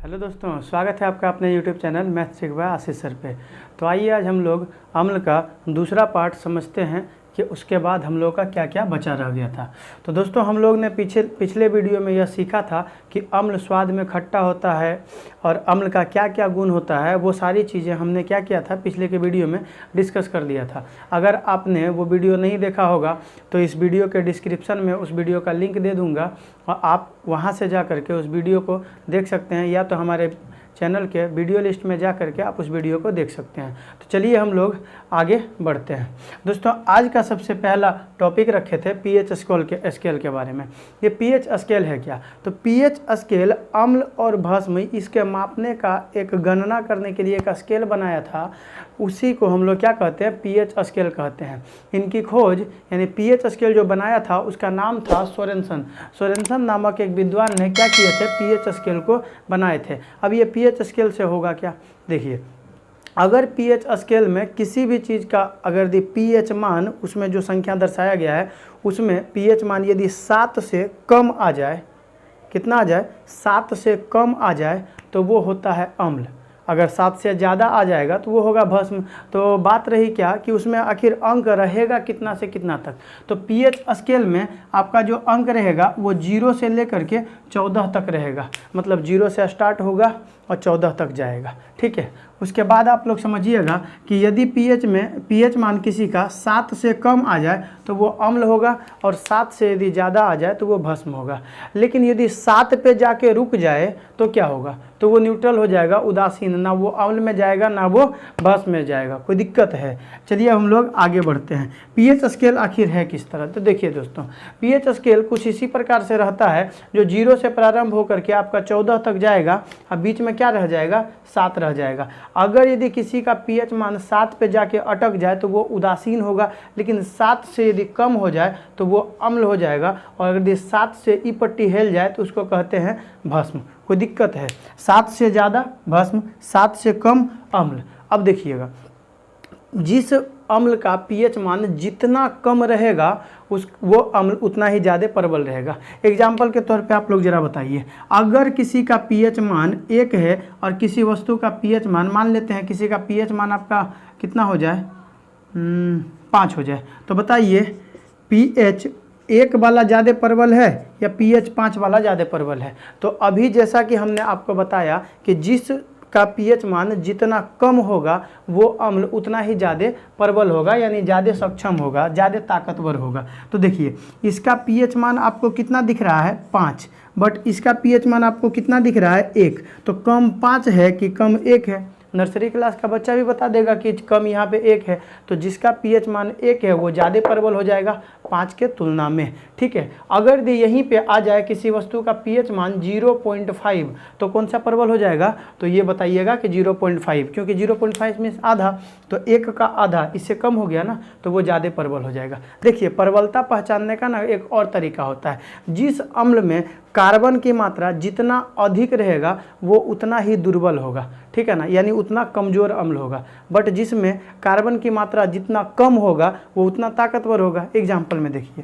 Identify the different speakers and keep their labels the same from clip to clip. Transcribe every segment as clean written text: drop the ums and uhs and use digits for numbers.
Speaker 1: Hello दोस्तों, स्वागत है आपका अपने यूट्यूब चैनल मैथ सीख बाय आशीष सर पे। तो आइए आज हम लोग अम्ल का दूसरा पार्ट समझते हैं कि उसके बाद हम लोग का क्या क्या बचा रह गया था। तो दोस्तों हम लोग ने पिछले वीडियो में यह सीखा था कि अम्ल स्वाद में खट्टा होता है और अम्ल का क्या क्या गुण होता है। वो सारी चीज़ें हमने क्या किया था, पिछले के वीडियो में डिस्कस कर लिया था। अगर आपने वो वीडियो नहीं देखा होगा तो इस वीडियो के डिस्क्रिप्शन में उस वीडियो का लिंक दे दूँगा और आप वहाँ से जा करके उस वीडियो को देख सकते हैं, या तो हमारे चैनल के वीडियो लिस्ट में जा करके आप उस वीडियो को देख सकते हैं। तो चलिए हम लोग आगे बढ़ते हैं। दोस्तों आज का सबसे पहला टॉपिक रखे थे पीएच स्केल के बारे में। ये पीएच स्केल है क्या? तो पीएच स्केल अम्ल और भस्म इसके मापने का एक गणना करने के लिए एक स्केल बनाया था, उसी को हम लोग क्या कहते हैं, पीएच स्केल कहते हैं। इनकी खोज यानी पीएच स्केल जो बनाया था उसका नाम था सोरेनसन नामक एक विद्वान ने क्या किए थे, पीएच स्केल को बनाए थे। अब ये पीएच स्केल से होगा क्या, देखिए अगर पीएच स्केल में किसी भी चीज़ का अगर दी पीएच मान, उसमें जो संख्या दर्शाया गया है उसमें पीएच मान यदि 7 से कम आ जाए, कितना आ जाए, 7 से कम आ जाए तो वो होता है अम्ल। अगर 7 से ज़्यादा आ जाएगा तो वो होगा भस्म। तो बात रही क्या कि उसमें आखिर अंक रहेगा कितना से कितना तक। तो पीएच स्केल में आपका जो अंक रहेगा वो 0 से लेकर के 14 तक रहेगा, मतलब 0 से स्टार्ट होगा और 14 तक जाएगा। ठीक है, उसके बाद आप लोग समझिएगा कि यदि पीएच मान किसी का 7 से कम आ जाए तो वो अम्ल होगा और 7 से यदि ज़्यादा आ जाए तो वो भस्म होगा। लेकिन यदि 7 पे जाके रुक जाए तो क्या होगा, तो वो न्यूट्रल हो जाएगा, उदासीन, ना वो अम्ल में जाएगा ना वो भस्म में जाएगा। कोई दिक्कत है? चलिए हम लोग आगे बढ़ते हैं। पीएच स्केल आखिर है किस तरह? तो देखिए दोस्तों, पीएच स्केल कुछ इसी प्रकार से रहता है, जो 0 से प्रारंभ होकर के आपका 14 तक जाएगा और बीच में क्या रह जाएगा, 7 रह जाएगा। अगर यदि किसी का पीएच मान 7 पे जाके अटक जाए तो वो उदासीन होगा, लेकिन 7 से यदि कम हो जाए तो वो अम्ल हो जाएगा, और यदि 7 से ई पट्टी हिल जाए तो उसको कहते हैं भस्म। कोई दिक्कत है? 7 से ज़्यादा भस्म, 7 से कम अम्ल। अब देखिएगा, जिस अम्ल का पीएच मान जितना कम रहेगा वो अम्ल उतना ही ज़्यादा प्रबल रहेगा। एग्जाम्पल के तौर पे आप लोग ज़रा बताइए, अगर किसी का पीएच मान 1 है और किसी वस्तु का पीएच मान लेते हैं किसी का पीएच मान आपका कितना हो जाए, 5 हो जाए, तो बताइए पीएच 1 वाला ज़्यादा प्रबल है या पीएच 5 वाला ज़्यादा प्रबल है? तो अभी जैसा कि हमने आपको बताया कि जिस का पीएच मान जितना कम होगा वो अम्ल उतना ही ज़्यादा प्रबल होगा, यानी ज़्यादा सक्षम होगा, ज़्यादा ताकतवर होगा। तो देखिए इसका पीएच मान आपको कितना दिख रहा है, 5, बट इसका पीएच मान आपको कितना दिख रहा है, 1। तो कम 5 है कि कम 1 है? नर्सरी क्लास का बच्चा भी बता देगा कि कम यहाँ पे 1 है, तो जिसका पीएच मान 1 है वो ज़्यादा प्रबल हो जाएगा 5 के तुलना में। ठीक है, अगर यहीं पे आ जाए किसी वस्तु का पीएच मान 0.5 तो कौन सा प्रबल हो जाएगा? तो ये बताइएगा कि 0.5, क्योंकि 0.5 मीन्स आधा, तो 1 का आधा इससे कम हो गया ना, तो वो ज़्यादा प्रबल हो जाएगा। देखिए प्रबलता पहचानने का ना एक और तरीका होता है, जिस अम्ल में कार्बन की मात्रा जितना अधिक रहेगा वो उतना ही दुर्बल होगा, ठीक है ना, यानी उतना कमज़ोर अम्ल होगा। बट जिसमें कार्बन की मात्रा जितना कम होगा वो उतना ताकतवर होगा। एग्जाम्पल में देखिए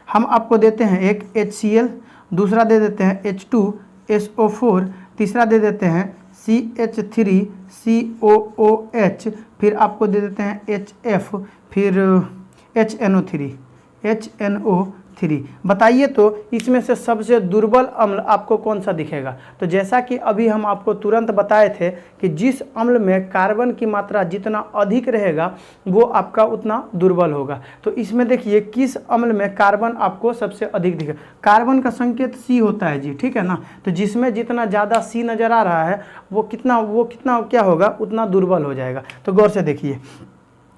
Speaker 1: हम आपको देते हैं एक HCl, दूसरा दे देते हैं H2SO4, तीसरा दे देते हैं CH3COOH, फिर आपको दे देते हैं HF, फिर HNO3। बताइए तो इसमें से सबसे दुर्बल अम्ल आपको कौन सा दिखेगा? तो जैसा कि अभी हम आपको तुरंत बताए थे कि जिस अम्ल में कार्बन की मात्रा जितना अधिक रहेगा वो आपका उतना दुर्बल होगा। तो इसमें देखिए किस अम्ल में कार्बन आपको सबसे अधिक दिखेगा। कार्बन का संकेत C होता है जी, ठीक है ना। तो जिसमें जितना ज़्यादा C नज़र आ रहा है वो कितना क्या होगा, उतना दुर्बल हो जाएगा। तो गौर से देखिए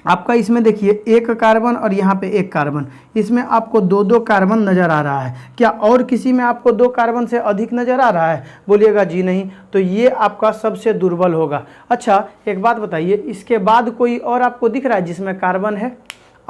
Speaker 1: आपका इसमें देखिए 1 कार्बन और यहाँ पे 1 कार्बन, इसमें आपको 2 कार्बन नज़र आ रहा है। क्या और किसी में आपको 2 कार्बन से अधिक नज़र आ रहा है? बोलिएगा जी नहीं, तो ये आपका सबसे दुर्बल होगा। अच्छा एक बात बताइए, इसके बाद कोई और आपको दिख रहा है जिसमें कार्बन है?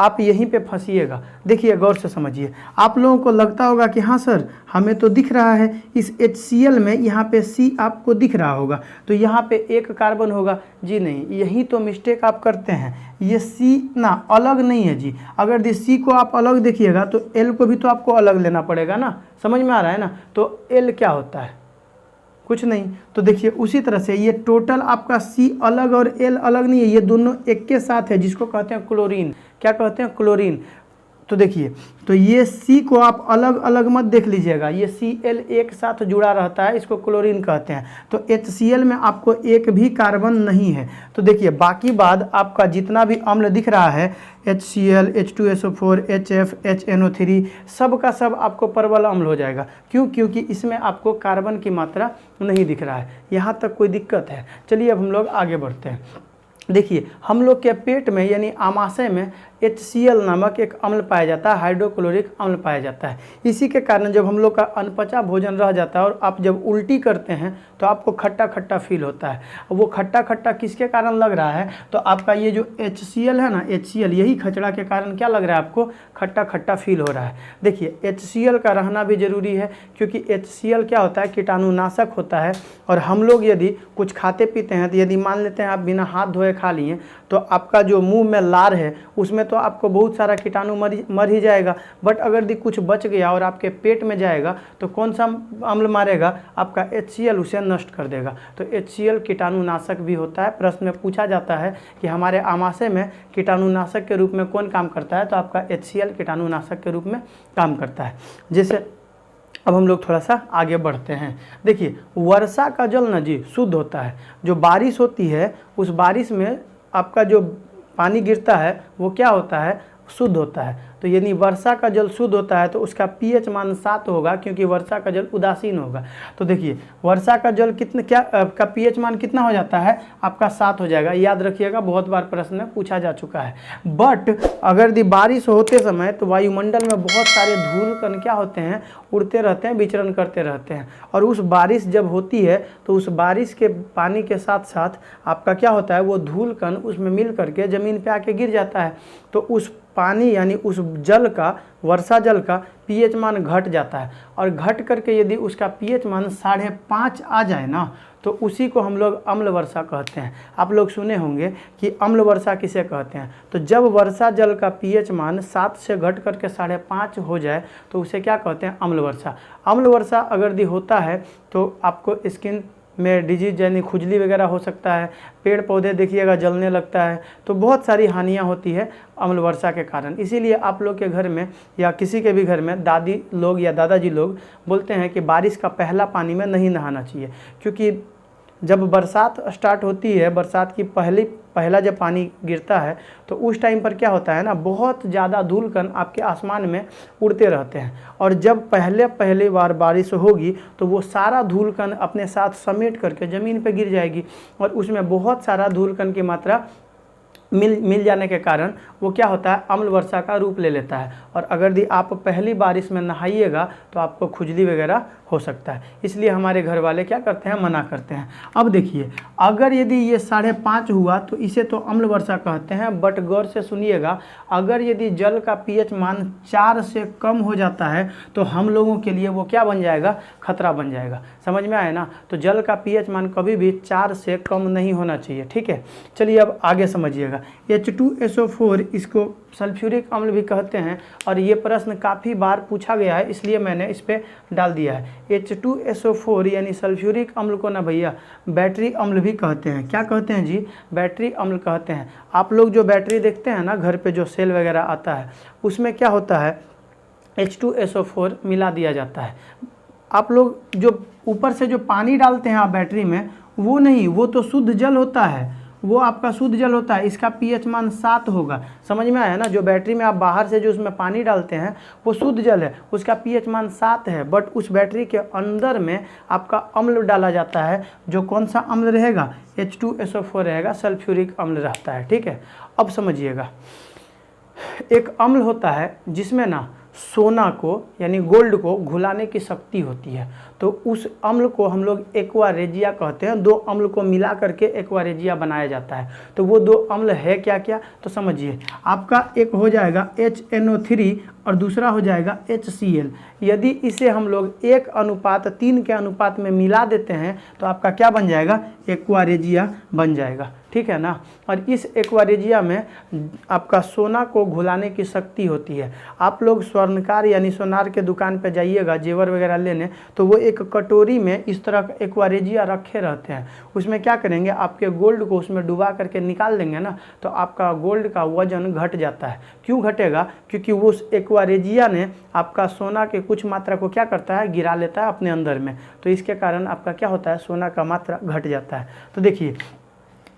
Speaker 1: आप यहीं पे फंसिएगा। देखिए गौर से समझिए, आप लोगों को लगता होगा कि हाँ सर हमें तो दिख रहा है इस HCl में यहाँ पे C आपको दिख रहा होगा तो यहाँ पे एक कार्बन होगा। जी नहीं, यही तो मिस्टेक आप करते हैं। ये C ना अलग नहीं है जी। अगर इस C को आप अलग देखिएगा तो L को भी तो आपको अलग लेना पड़ेगा ना, समझ में आ रहा है ना। तो L क्या होता है, कुछ नहीं। तो देखिए उसी तरह से ये टोटल आपका C अलग और L अलग नहीं है, ये दोनों एक के साथ है, जिसको कहते हैं क्लोरीन। क्या कहते हैं, क्लोरीन। तो देखिए, तो ये C को आप अलग अलग मत देख लीजिएगा, ये Cl एक साथ जुड़ा रहता है, इसको क्लोरीन कहते हैं। तो HCl में आपको एक भी कार्बन नहीं है। तो देखिए बाकी बाद आपका जितना भी अम्ल दिख रहा है HCl, H2SO4, HF, HNO3 सब का सब आपको परवल अम्ल हो जाएगा। क्यों? क्योंकि इसमें आपको कार्बन की मात्रा नहीं दिख रहा है। यहाँ तक कोई दिक्कत है? चलिए अब हम लोग आगे बढ़ते हैं। देखिए हम लोग के पेट में यानी आमाशय में HCl नामक एक अम्ल पाया जाता है, हाइड्रोक्लोरिक अम्ल पाया जाता है। इसी के कारण जब हम लोग का अनपचा भोजन रह जाता है और आप जब उल्टी करते हैं तो आपको खट्टा खट्टा फील होता है। वो खट्टा खट्टा किसके कारण लग रहा है? तो आपका ये जो HCl है ना, HCl यही खचड़ा के कारण क्या लग रहा है आपको? खट्टा खट्टा फील हो रहा है। देखिए HCl का रहना भी ज़रूरी है, क्योंकि HCl क्या होता है, कीटाणुनाशक होता है। और हम लोग यदि कुछ खाते पीते हैं तो यदि मान लेते हैं आप बिना हाथ धोए खा लिए तो आपका जो मुंह में लार है उसमें तो आपको बहुत सारा कीटाणु मर ही जाएगा। बट अगर यदि कुछ बच गया और आपके पेट में जाएगा तो कौन सा अम्ल मारेगा? आपका HCl उसे नष्ट कर देगा। तो HCl कीटाणुनाशक भी होता है। प्रश्न में पूछा जाता है कि हमारे आमाशय में कीटाणुनाशक के रूप में कौन काम करता है? तो आपका HCl कीटाणुनाशक के रूप में काम करता है। जैसे अब हम लोग थोड़ा सा आगे बढ़ते हैं। देखिए वर्षा का जल ना जी शुद्ध होता है। जो बारिश होती है उस बारिश में आपका जो पानी गिरता है वो क्या होता है? शुद्ध होता है। तो यानी वर्षा का जल शुद्ध होता है तो उसका pH मान 7 होगा, क्योंकि वर्षा का जल उदासीन होगा। तो देखिए वर्षा का जल कितना क्या का pH मान कितना हो जाता है? आपका 7 हो जाएगा। याद रखिएगा, बहुत बार प्रश्न में पूछा जा चुका है। बट अगर यदि बारिश होते समय तो वायुमंडल में बहुत सारे धूल कण क्या होते हैं? उड़ते रहते हैं, विचरण करते रहते हैं। और उस बारिश जब होती है तो उस बारिश के पानी के साथ साथ आपका क्या होता है? वो धूल कण उसमें मिल करके ज़मीन पे आके गिर जाता है। तो उस पानी यानी उस जल का, वर्षा जल का pH मान घट जाता है। और घट करके यदि उसका pH मान 5.5 आ जाए ना तो उसी को हम लोग अम्ल वर्षा कहते हैं। आप लोग सुने होंगे कि अम्ल वर्षा किसे कहते हैं? तो जब वर्षा जल का pH मान 7 से घट करके 5.5 हो जाए तो उसे क्या कहते हैं? अम्ल वर्षा। अम्ल वर्षा अगर यदि होता है तो आपको स्किन में डिजीज यानी खुजली वगैरह हो सकता है, पेड़ पौधे देखिएगा जलने लगता है। तो बहुत सारी हानियां होती है अम्ल वर्षा के कारण। इसीलिए आप लोग के घर में या किसी के भी घर में दादी लोग या दादाजी लोग बोलते हैं कि बारिश का पहला पानी में नहीं नहाना चाहिए, क्योंकि जब बरसात स्टार्ट होती है, बरसात की पहला जब पानी गिरता है तो उस टाइम पर क्या होता है ना, बहुत ज़्यादा धूल कण आपके आसमान में उड़ते रहते हैं। और जब पहले बार बारिश होगी तो वो सारा धूल कण अपने साथ समेट करके ज़मीन पर गिर जाएगी और उसमें बहुत सारा धूल कण की मात्रा मिल जाने के कारण वो क्या होता है? अम्ल वर्षा का रूप ले लेता है। और अगर यदि आप पहली बारिश में नहाइएगा तो आपको खुजली वगैरह हो सकता है। इसलिए हमारे घर वाले क्या करते हैं? मना करते हैं। अब देखिए अगर यदि ये 5.5 हुआ तो इसे तो अम्ल वर्षा कहते हैं। बट गौर से सुनिएगा, अगर यदि जल का pH मान 4 से कम हो जाता है तो हम लोगों के लिए वो क्या बन जाएगा? खतरा बन जाएगा। समझ में आए ना? तो जल का pH मान कभी भी 4 से कम नहीं होना चाहिए। ठीक है, चलिए अब आगे समझिएगा। H2SO4 इसको सल्फ्यूरिक अम्ल भी कहते हैं और ये प्रश्न काफ़ी बार पूछा गया है, इसलिए मैंने इस पर डाल दिया है। H2SO4 यानी सल्फ्यूरिक अम्ल को ना भैया बैटरी अम्ल भी कहते हैं। क्या कहते हैं जी? बैटरी अम्ल कहते हैं। आप लोग जो बैटरी देखते हैं ना घर पे, जो सेल वगैरह आता है उसमें क्या होता है? H2SO4 मिला दिया जाता है। आप लोग जो ऊपर से जो पानी डालते हैं आप बैटरी में, वो नहीं, वो तो शुद्ध जल होता है, वो आपका शुद्ध जल होता है। इसका pH मान 7 होगा। समझ में आया ना? जो बैटरी में आप बाहर से जो उसमें पानी डालते हैं वो शुद्ध जल है, उसका pH मान 7 है। बट उस बैटरी के अंदर में आपका अम्ल डाला जाता है। जो कौन सा अम्ल रहेगा? H2SO4 रहेगा, सल्फ्यूरिक अम्ल रहता है। ठीक है, अब समझिएगा, एक अम्ल होता है जिसमें ना सोना को यानी गोल्ड को घुलाने की शक्ति होती है। तो उस अम्ल को हम लोग एक्वा रेजिया कहते हैं। दो अम्ल को मिला करके एक्वा रेजिया बनाया जाता है। तो वो दो अम्ल है क्या क्या, तो समझिए आपका एक हो जाएगा HNO3 और दूसरा हो जाएगा HCl। यदि इसे हम लोग 1:3 के अनुपात में मिला देते हैं तो आपका क्या बन जाएगा, एक्वा रेजिया बन जाएगा, ठीक है ना। और इस एक्वा रेजिया में आपका सोना को घुलाने की शक्ति होती है। आप लोग स्वर्णकार यानी सोनार के दुकान पे जाइएगा जेवर वगैरह लेने, तो वो एक कटोरी में इस तरह का एक्वा रेजिया रखे रहते हैं। उसमें क्या करेंगे, आपके गोल्ड को उसमें डुबा करके निकाल देंगे ना, तो आपका गोल्ड का वजन घट जाता है। क्यों घटेगा, क्योंकि वो एक्वा रेजिया ने आपका सोना के कुछ मात्रा को क्या करता है, गिरा लेता है अपने अंदर में। तो इसके कारण आपका क्या होता है, सोना का मात्रा घट जाता है। तो देखिए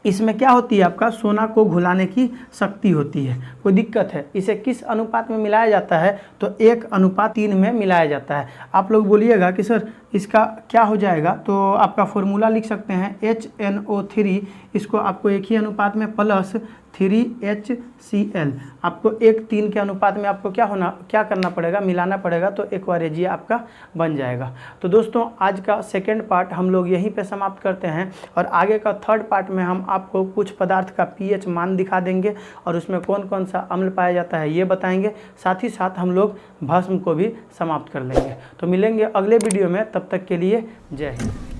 Speaker 1: इसमें क्या होती है, आपका सोना को घुलाने की शक्ति होती है। कोई दिक्कत है, इसे किस अनुपात में मिलाया जाता है, तो 1:3 में मिलाया जाता है। आप लोग बोलिएगा कि सर इसका क्या हो जाएगा, तो आपका फॉर्मूला लिख सकते हैं HNO3, इसको आपको एक ही अनुपात में प्लस 3HCl, आपको 1:3 के अनुपात में आपको क्या करना पड़ेगा, मिलाना पड़ेगा, तो एक्वा रेजिया आपका बन जाएगा। तो दोस्तों आज का सेकेंड पार्ट हम लोग यहीं पे समाप्त करते हैं, और आगे का थर्ड पार्ट में हम आपको कुछ पदार्थ का pH मान दिखा देंगे और उसमें कौन कौन सा अम्ल पाया जाता है ये बताएंगे। साथ ही साथ हम लोग भस्म को भी समाप्त कर लेंगे। तो मिलेंगे अगले वीडियो में, तब तक के लिए जय हिंद।